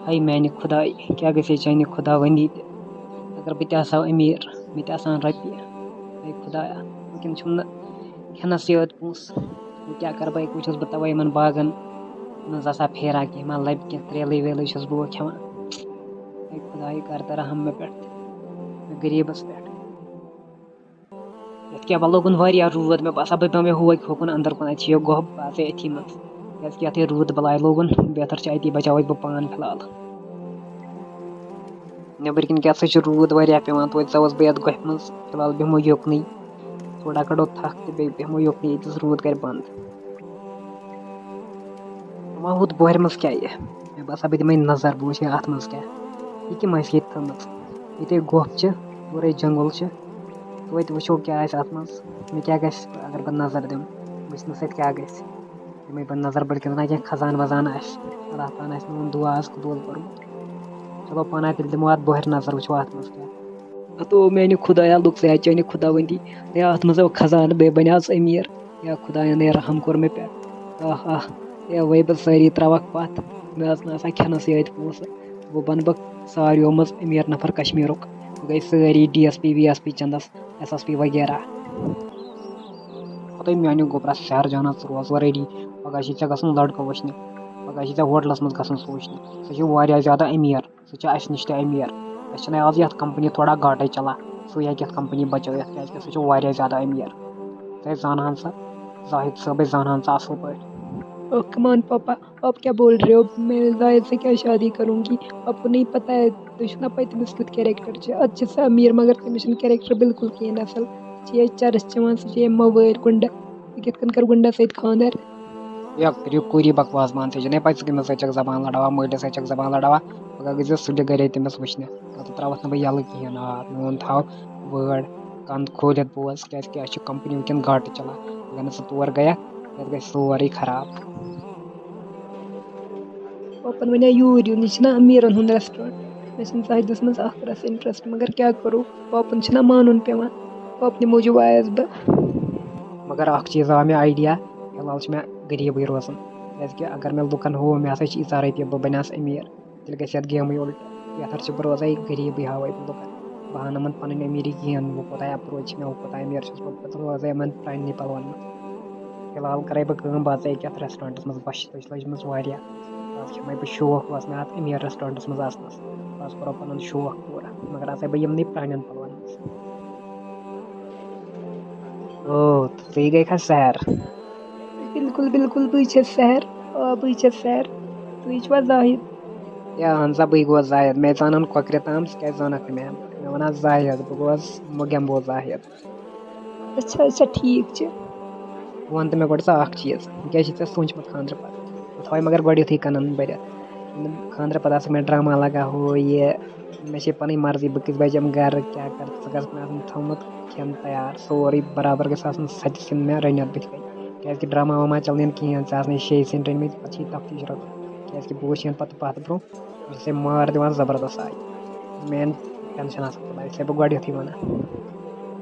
हाय मैंने खुदाई क्या गई चाने खुदा वनी अगर बह अमीर मे रपये हाय खुदाया वनकन खनस योत पोस क्या कर बह बह तवे इन बागन मज फेरा कह मा लब कह त्रेल वेल बह खेवान हाय खुदाई कर रहम मे पे गरीबस पे ये लोगन रूद मे बसा बह मे होक होकुन अंदर कुन अत गोह बह अथी मज क्या रूद बलाय लोगन बेहतर अति बचाव बह पान फिलहाल नबर कन क्या रूद पेवान तो चवस बह गोह मज फिलहाल बेहमो योकन थोड़ा कड़ो थक तो बेहमो योकन ये रूद कर बंद वह हुत बोहर मज क्या मे बसा बह दिन नजर बह वो अत मज क्या ये कम ये थमज ये गोह पूरे जंगल तो वो क्या अत मज मे क्या अगर बह नजर दिम वचन सत क्या दिमे बह नजर बड़कन क्या खजान वजान अल्लाह ताला मोन दुआ कबूल कर्मुत चलो पाना तेल दिमो अत बोहर नजर वो अत मज क्या तो मैंने खुदाया लुक से चाने खुदा वंदी अत मज खजान बे बन अमीर या खुदाया ने रहम कोर मे पे आह आह या वही बह सारी त्रवक पत मे खनस ये पोस वो बन बह सारियों मज अमीर नफर कश्मीर गई सारी DSP VSP चंदस SSP वगैरह पता मानो गोबरा शहर जाना रोज रेडी पगह गन लड़कों वचन पगह होटलस मज गन वचन सह ज्यादा अमीर सह नश अमीर आज ये कंपनी थोड़ा घाटे चला सह हे कंपनी बचत क्या सह ज्यादा अमीर तह जान सा जाहिद साहब जान सा असल पे कमान पापा आप क्या बोल रहे हो मैं जाहिद से क्या शादी करूंगी आपको नहीं पता है तुझना पे तमिस कुछ कैरेक्टर अच्छे से अमीर मगर तमिस कैरेक्टर बिल्कुल कहें असल चरस चवान सह मवैर गुंडा कित कर गुंडा सत खानदार करियो पूरी बकवास मान से पे तमिस जबान लड़ावा मलिस जबान लड़ावा पगह गई सुलि गे तमिस वचन पत त्रवत नु यल कहें मोन थाव वर्ड कंद खोलित बोज क्या कंपनी वनकन घाटे चला अगर सह तौर गया ये सोरे खराब पापन वन यूर यून यह अमीरन हुंद रेस्टोरेंट मे जाहिदस मज रस इंटरेस्ट मगर क्या करूँ पापन मानुन पेवान पापन मूजूब आयस बह मगर अख चीज आव मे आइडिया फिलहाल मे गरीब रोजन क्या अगर मे लुकन हो मे ईचा रपये बह बन अमीर तेल ग गेम उल्ट बेहतर बह रोजा गरीब हाव लुकन बह वन पन अमीरी कहें वो कोत अप्रोच मे कोत अमीर बह रोजा इन प्रानी पलवन मज फिलहाल करे बह क्या रेस्टोरेंटस मज बश लजम आज बह शौक बस मे अत अमीर रेस्टोरेंटस मज आसनस बस करो पन शौक पूरा मगर आज बह यमन प्रान पलवन मज ओ तो गई खा सैर बिल्कुल बिल्कुल बह सहर बह सहर तुवा जाहिद या अहन सा बह गो जाहिद मे जान कौक्र ताम क्या जानक मे वन जाहिद बह गोस मुगेम्बो जाहिद अच्छा अच्छा ठीक वन तो मे गो चीज क्या सोचमुत खानद्र पे थवे मगर गो युथ कन भर खानद्र पे मे ड्रामा लगा हो ये मे पन मर्जी बह कस बजम गर क्या कर मे थोमुत खेन तैयार सोरे बराबर ग सच सिन मे रनित बुथ क्या ड्रामा वामा चलन कहें शे सिन रनमित पे तफ्तीश रोन क्या बह वो पे पत ब्रो से मार दिवान जबरदस्त आय मेन टेंशन तुलान इसलिए बह गो युथ वन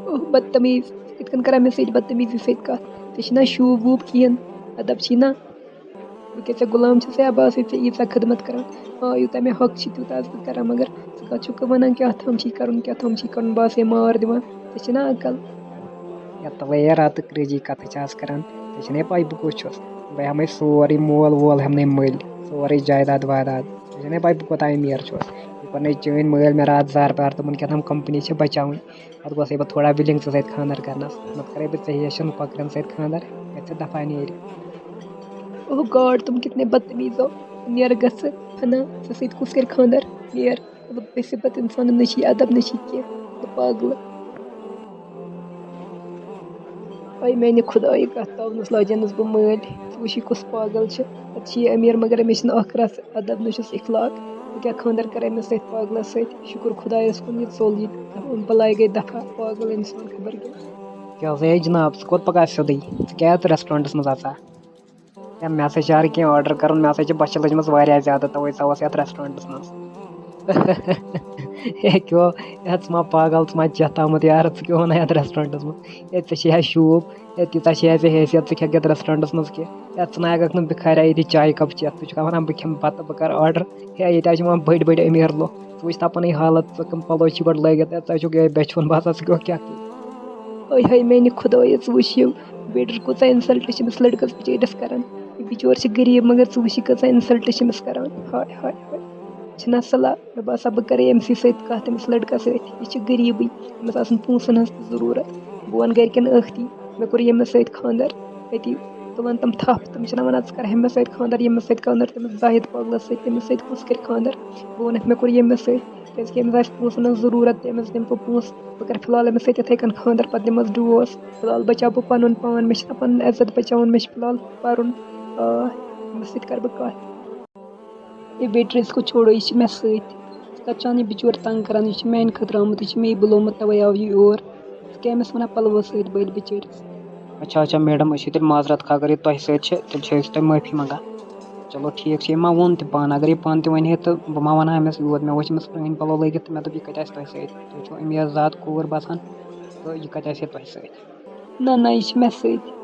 ओह बदतमीज इतकन करा मे सत बदतमीजी सत कत ते शूब वूब कहें अदब ना बह क्या गुलाम या बह ईचा खदमत कर हाँ यूता मे हक तूता बह कर मगर कत वन क्या थम कर बह मार दिवान ते अकल या तवे रात क्रेजी कथ कर ते पाई बह कुछ बह हम सोरे मोल वोल हम मल सोरे जायदाद वायदाद ते पाई बह कोत अमीर पे चन मल मे रात जार पार तुम क्या कंपनी बचाव पे गोस बह थोड़ा विलिंग सत खानदार करनस नत करे बह हेशन कौक्रन सत खानदार ये दफा नीर ओह गॉड तुम कितने बदतमीज हो नियर गस फना सत कुस कर खानदार नियर बस पे इंसान नशी अदब नशी कह पागल आई मैंने खुदाई कत तवनस लजनस बह मल वह कुस पागल पे अमीर मगर मे रस अदब नशस इखलाक बह क्या खानदार कर मे सत पागलस सत शुक्र खुदायस कुन ये सोल बलाई गई दफा पागल इंसान खबर क्या जनाब सह कोत पका सोदी क्या रेस्टोरेंटस मज या मे कह ऑर्डर कर मे बस लजम ज्यादा तवे चवस ये रेस्टोरेंटस मज हे क्यों ये मा पागल मा चेत आमुत यार क्यों वन ये रेस्टोरेंटस मज ये शूब ये तीता हैसियत खे रेस्टोरेंटस मज कह च बिखार ये चाय कप चेत वन बह खम पत बह कर ऑर्डर हे ये बड़ बड़ अमीर लोग वुच पन हालत कम पलो गो लगित ये बेचुन बसा क्या क्या ओए हाय मेरे खुदाया वुच वेटर कूत इंसल्ट लड़कस बिचारिस करान बिचोर गरीब मगर वुच कत इंसल्ट करान हाय हाय हाय छना सलाह मे बसा बह कर एमसी सत लड़का सह गरीबी अमस पोसन हज जरूरत बह वन गरकन अख्ती मे कोर यमिस सत खानदर अति तुलन तम थप तम वन कर हमें सत खानदर यमिस सत खानदर तमिस जाहिद पगलस तमिस सत कुस कर खानदर बह वनक मे कोर यमिस सत क्या अमस पोसन हज जरूरत तमिस दिम बह पोस बह कर फिलहाल अमस सत इथे कन खानदर पे दिमस डिवोर्स फिलहाल बचा बह पन पान मे पन इज्जत बचान मे फिलहाल पर्न अमस सत कर बह कत ये वेटर इसको छोड़ो ये मे सचान ये बिचोर तंग करान ये मान खतर आमुत ये मे बुलोमुत तवे आव ये और क्या अमस वन पलवो सत बड़ बिचारिस अच्छा अच्छा मैडम तेल माजरत खा अगर तह तेल माफी मंगा चलो ठीक मा वोन पान अगर ये पान वन है तो बह मा वन अमस योर मे वच प्रन पलो लगित तो मे दोप यह कत तह सो अमीर जात कोर बसान तो यह कत तह सत ना ये मे सत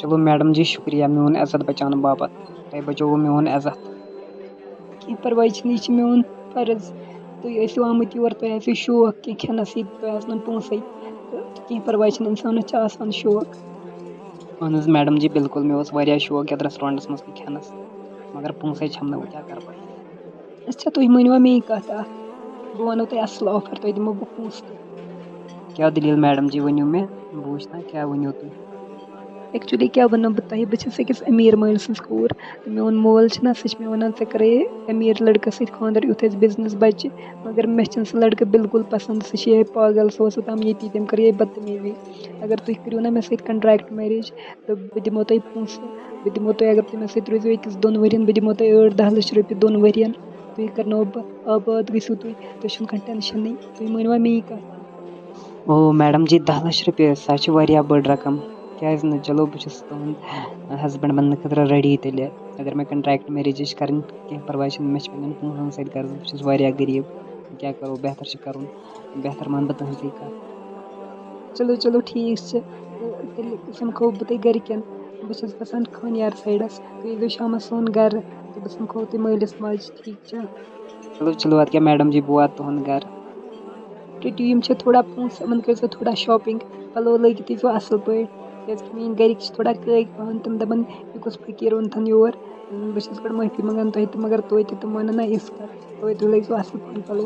चलो मैडम जी शुक्रिया मोन इज्जत बचाने बाबत तह बचो मोन इज्जत कह परवाह यह मोन फर्ज तुम आमुत योर तुम शौक कह खनस तुम पोंसे तो कह परवाह इंसान शौक अहन मैडम जी बिल्कुल मे शौक ये रेस्टोरेंटस मज खनस मगर पोंसे छम ना क्या कर अच्छा तुम मनो मे कत बह वनो तुम असल ऑफर तुम दिमो बह पोंस क्या दलील मैडम जी वनो मे बह वुचना क्या वनो तुम एक्चुअली क्या वनो बह तुम बस अकिस अमीर माल सज कोर मोन मोल सह मे वन ऐ कर अमीर लड़कस सत खानदर युथ बिजनेस बचे मगर मे सह लड़का बिल्कुल पसंद सह पागल सह तम ये तम कर बदतमीजी अगर तुम करो ना मे सत कंट्रैक्ट मैरिज तो बह दिमो तुम पोंस बह दिमो तुम अगर तुम मे सत रोजो अकिस 2 वरियन बह दिमो तुम 8-10 लक्ष रुपये 2 वरियन तुम करनो बह आबाद गो तुम कह टेंशन तुम मनो मे कत ओ मैडम जी 10 लाख रुपये सह बड़ रकम क्या चलो बस तुंद हस्बैंड बन खतर रेडी तेल अगर मे कंट्रैक्ट मैरिज कर कह परवाह मे पोसन सत गर्ज बह गरीब क्या करो बेहतर कर बेहतर मान बह तुज कत चलो चलो ठीक तेल समखो बह तुम गरकन बस बसान खानियार साइडस तुम यो शाम सोन गर तो बह समखो तुम मलिस माज ठीक चलो चलो अद क्या मैडम जी बह वात तुंद गर टिट्यू यम थोड़ा पोंस यमन कर थोड़ा शॉपिंग पलो लगित यो असल पे क्या मेन गरिक थोड़ा कक पहन तम दपन यह कुछ फकीर ओनथन योर बस पे माफी मंगान तुम मगर तुम वन ना इस कर तुम लगे असल पहन पलो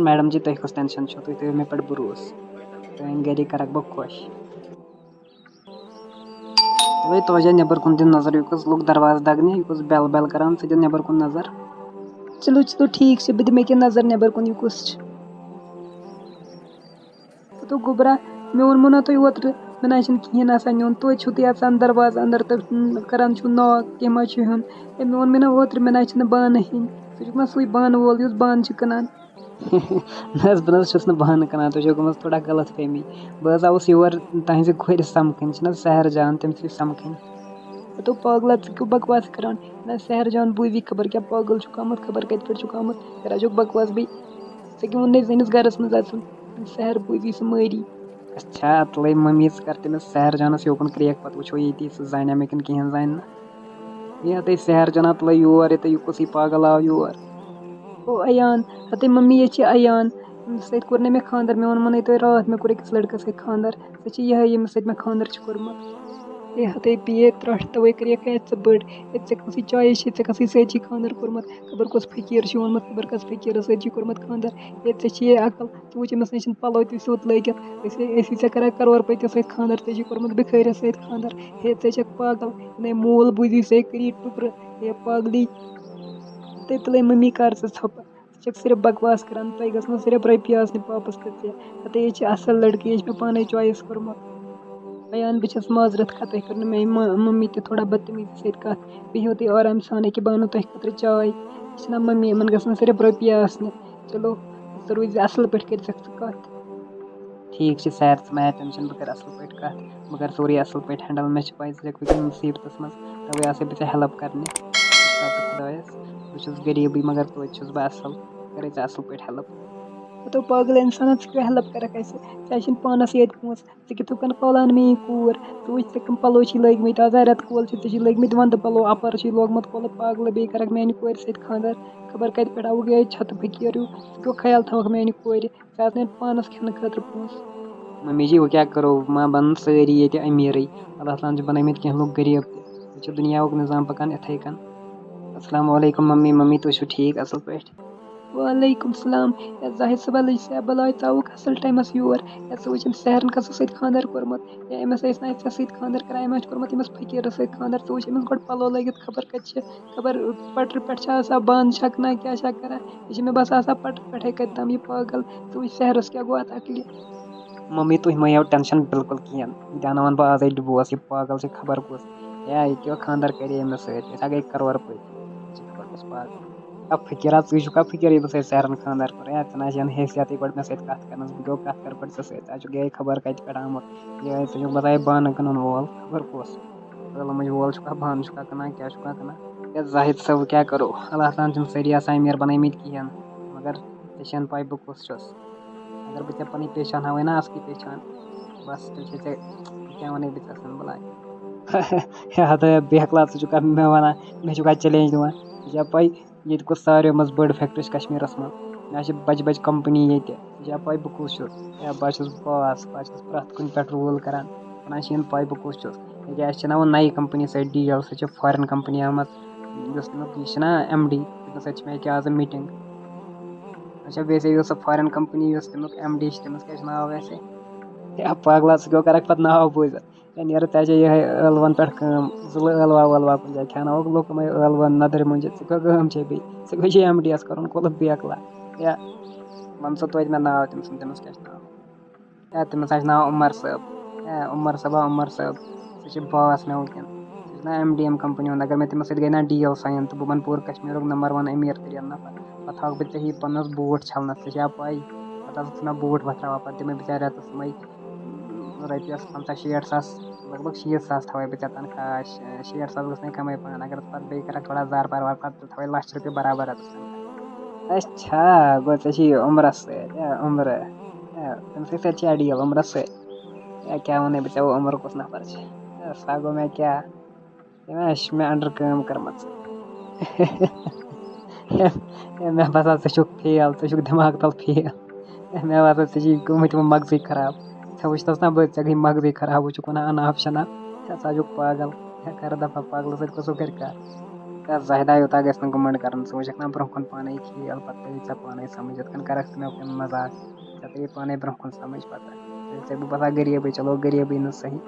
मैडम जी तुम कस टेंशन तुम थो मे पे भरोस तुम गरी कर बह खुश वही तोजा नबर कुन दिन नजर यह लोग दरवाज दगने यह बेल बेल करान सह दिन नबर कुन नजर चलो चलो ठीक बह दिमे क्या नजर नबर कुन यह कुस तो गोबरा मे वोनमो ना तुम ओत्र मे ना कहें आसान नुन तो तुम अचान दरवाज अंदर तो करान नॉक कह मा हेन मे वोन मे ना ओत्र मे ना बान हेन ना सू बान वोल युस बान कनान बह बान कनान तुझो गम थोड़ा गलत फहमी बह आउस योर तहज खोर समखन सहर जान तम समखन तो पागल क्यों बकवास करान ना सहर जान बुवी खबर क्या पागल आमुत खबर कत पे आमुत कर बकवास बी सह वो सैनिस गरस मज सहर बुवी सह मारी अच्छा तल मम्मी कर तमिस सहर जानस योकन क्रेक पे वो ये जाना मे कहें जान ये हत सहर जाना तल योर ये कुस पागल आव योर ओ अयान हते मम्मी ये अयान सत कोर मे खानदर मे वोनमो तो रात मे कोर अकिस लड़कस सत खानदर सह यह यमिस सत मे खानदर कोरमुत ये हते पिए त्रट तवे कर बड़ ये कस चाय कस सची खानदर कोरमुत खबर कुस फकीर वोनमुत खबर कस फकीर सची कोरमुत खानदर ये अकल वो अमस नश पलो तु सोत लगित कर करोड़पति सत खानदर ऐ कोरमुत भिखारिस सत खानदर हे पागल मोल बुझी सह करी टुकर ये पागली तुल मम्मी कर थप सिर्फ बकवास करान तुम गो सिर्फ रपी आसने पापस खत ये असल लड़की ये मे पान चॉइस कोरमुत अयान बस माजरत खा तुम कर मे मम्मी ते थोड़ा बदतमीजी सत कत बिहो तुम आराम सान कि बह तुम खतर चाय यह मम्मी इन गसन सिर्फ रपी आसने चलो रोज असल पे कर कत ठीक सैर मै टेंशन बह कर असल पे कत बह कर सोरे असल पे हैंडल मे पे मुसीबत मज तवे आसे बे हेल्प करने खुदायस छुस गरीबी मगर तो छुस बह असल करे चे असल पे हेल्प तो पागल इंसान क्यों हेल्प कर ऐसे पानस ये पोस कित खोलान मे कूर वुच कम पलो लगित आज रेत कोल लगित वंद पलो अपर लोगमुत कोल पागल बे कर मानि कोर सत खानदार खबर कत पे आव गए छत फकीर क्यों ख्याल थवक मानि कोर े पानस खेन खतर पोस मम्मी जी वो क्या करो माँ बन सारी ये अमीर अल्लाह ताला बनामित कह लोग गरीब ते दुनिया निज़ाम पकान इथे कन अस्सलाम वालेकुम मम्मी मम्मी तो ठीक असल पे वालेकुम सलाम जाहिद सबा लज से बलाय तावुक असल टाइमस योर वचन सहरन कस सत खानदार कोरमत अमस ना सत खानदार कर अम कोरमत अमस फकीर सत खानदार वुच अमस गो पलो लगित खबर कत खबर पटर पे बंद शकना क्या करा यह मे बस पटर पे कत तम यह पागल वुच सहरस क्या गो अत अकल मम्मी तुम मो टेंशन बिल्कुल कहें दाना वन बह आज डिवोर्स यह पागल से खबर कुस यह क्यों खानदार करे अमस सत गई करोड़पति खबर कुस पागल अब फकीर चा फकीर बस सहरन खानदार कर ना हैसियत गो मे सत कत कर बो कत कर गो सत गई खबर कत पे आमुत यह बताए बान कन वोल खबर कुस मज वोल बान कना क्या कना जाहिद सब क्या करो अल्लाह ताला सारी अमीर बनामित कहें मगर ऐ पाई बह कुस अगर बे पे पहचान हावे ना असली पहचान बस ते क्या वन बे बलाय हद बेहकला चुका मे वन मे चुका चैलेंज दिवान या पाई ये कुछ सारे मज बड़ फैक्ट्री कश्मीर मज मे बज बज कंपनी ये पाई बह कुस बस बॉस बस प्रथ कुन पे रूल करान वन पाई बह कुस ना वो नई कंपनी सत डील सह फॉरेन कंपनी आम यह MD तमिस सत मे आज मीटिंग अच्छा वैसे सह फॉरेन कंपनी तमुक MD तमिस क्या नाव वैसे या पागला सह क्यों कर पे नाव बोजित नीर ये ळवन पे जुल ळवा वलवा कुन जाए खेनाव लुकम ळवन नदर मुंजित सह क्या गम बे सह गई MD कर कोल बेकला या वन सा तो मे नाव तमिस क्या नाव या तमिस नाव उमर साहब सह बॉस मे वुकन सह MD कंपनी अगर मे तमिस सत गई ना डील साइन तो बह वन पूर कश्मीर नंबर 1 अमीर तरीन नफर पे थक बह ही पन्नस बूट छलनस क्या पाई पे मे बूट वथरा पे दिमे बिचार रेतस मे रपियस 50-60 सास लगभग 60 सास थवे बे तनख्वाह 60 सास गस कमे पान अगर पे बे कर थोड़ा जार पार वार पे थवे ₹1,00,000 बराबर रेतस तनख्वाह अच्छा गो उम्रस उम्र तमिस सत डील उम्रस क्या वन बे उम्र कुस नफर सा गो मे क्या मे अंडर काम कर्म मे बसा षुक फेल षुक दिमाग तल फेल मे बसा गोमित मगजी खराब वुचतस ना बह गई मगजी खराब वुचुक वन अनाप शनाप सजुक पागल कर दफा पागल सत कसो कर जाहिदा यूता गस घुमंड कर वुचक ना ब्रोह कुन पाने खेल पे पाने समझ कर मजाक पाने ब्रोह कुन समझ पता बसा गरीब चलो गरीबी न सही